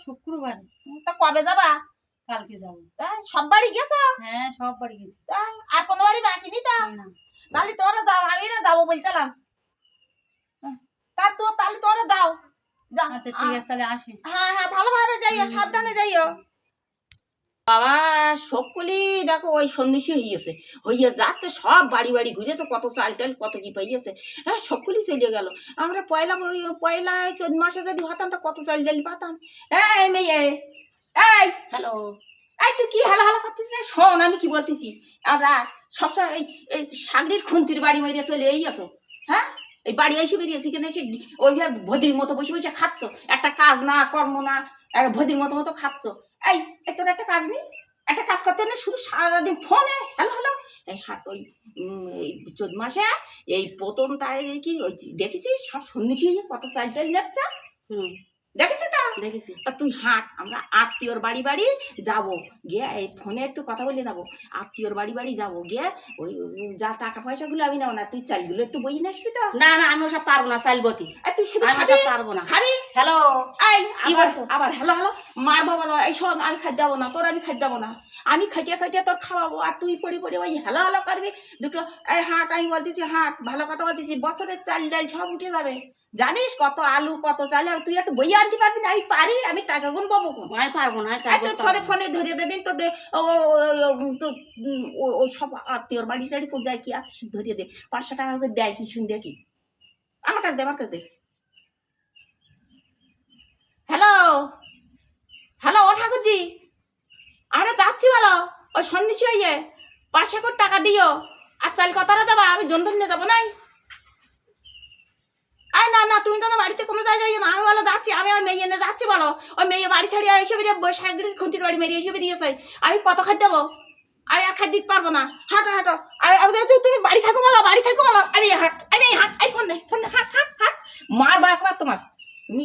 শুক্রবার। তা কবে যাবা? কালকে যাবো। তাই সব বাড়ি গেছো? হ্যাঁ, সব বাড়ি গেছি। তাই আর কোনো বাড়ি বাকি নেই? তা না। তাহলে তোরা যাও, আমি না যাবো বলছিলাম। তা তো তাহলে তোরা যাও। যাও। আচ্ছা ঠিক আছে, তাহলে আসি। হ্যাঁ হ্যাঁ, ভালোভাবে যাইও, সাবধানে যাইও। বাবা সকলি দেখো ওই সন্দেশী হইয়া যাচ্ছে, সব বাড়ি বাড়ি ঘুরেছে, কত চাল টাল কত কি পাইয়েছে। হ্যাঁ সকলি চলে গেল। আমরা পয়লা চোদ্দ মাসে যদি হতাম তা কত চাল ডাল পাতাম। এই মেয়ে, এই হ্যালো। এই তুই কি হালা হালা করতিস রে? শোন আমি কি বলতেছি। আমরা সবসময় এই সাগরির খুন্তির বাড়ি মেরিয়ে চলে এই আছো। হ্যাঁ এই বাড়ি এসে বেরিয়েছি কেন? এসে ওইভাবে ভদির মতো বসে বসে খাচ্ছ, একটা কাজ না কর্ম না, একটা ভদির মতো মতো খাচ্ছ। এই তোর একটা কাজ নেই? একটা কাজ করতে না, শুধু সারাদিন ফোনে হ্যালো হ্যালো। এই হাট ওই এই চোদ্দ মাসে এই প্রথম তাই কি ওই দেখেছিস সব সন্ন্যাসী কত চাল টাল যাচ্ছে। দেখেছি তা দেখেছি। তা তুই হাঁট, আমরা আত্মীয়র বাড়ি বাড়ি যাবো গিয়ে এই ফোনে একটু কথা বলে নেবো। আত্মীয়র বাড়ি বাড়ি যাবো গিয়ে ওই যা টাকা পয়সা গুলো আমি নেবো না, তুই চালগুলো একটু বই নিয়ে আসবি তো। না না, আমি ওসব পারবো না, চাইলবতি। তুই শুধু আমি খাবি ওসব পারবো না। খাবি। হ্যালো। এই কি আবার বলছো? আবার হ্যালো হ্যালো মারবো বলো। এই শোন, আমি খাদ্য দেবো না তোর, আমি খাদ্য দেবো না। আমি খাটিয়ে খাটিয়ে তোর খাওয়াবো আর তুই পড়ে পড়ে ওই হ্যালো হ্যালো করবি দুটো। এই হাট, আমি বলতেছি হাট, ভালো কথা বলতেছি, বছরের চাল ডাল সব উঠে যাবে। জানিস কত আলু কত চাল, তুই একটু বই আনতে পারবি না? আমি পারি, আমি টাকা গুনবো কখন? আমি পারবো না, তুই ফোনে ফোনে ধরিয়ে দে দিন তো ওই সব আত্মীয়র বাড়ি টাড়ি কোথায় কি আছে ধরিয়ে দে। 500 টাকা করে দেয় কি শুন দেখি। আমার কাছে দে, আমার কাছে দে। হ্যালো হ্যালো ও ঠাকুরজি, আমরা যাচ্ছি বলো। ওই সন্ধিছি হইয়ে 500 করে টাকা দিও। আর চাল কতটা দেবা? আমি জনধন নিয়ে যাবো নাই। আয় না না, তুমি তো না বাড়িতে কোনো জায়গায় যাই না। আমি বলো যাচ্ছি, আমি ওই মেয়ে এনে যাচ্ছি বলো। ওই মেয়ে বাড়ি ছাড়িয়ে এসে বেরিয়ে সাগরির খুন্তির বাড়ি মেরিয়ে এসে বেরিয়েছে। আমি কত খাদ্য দেবো? আমি আর খাদ্য দিতে পারবো না। হাঁটো হাঁটো। তুমি বাড়ি থাকো বলো, বাড়ি থাকো বলো। আমি হাট, এই ফোন দে হাট হাট হাট। মারবো একবার তোমার। তুমি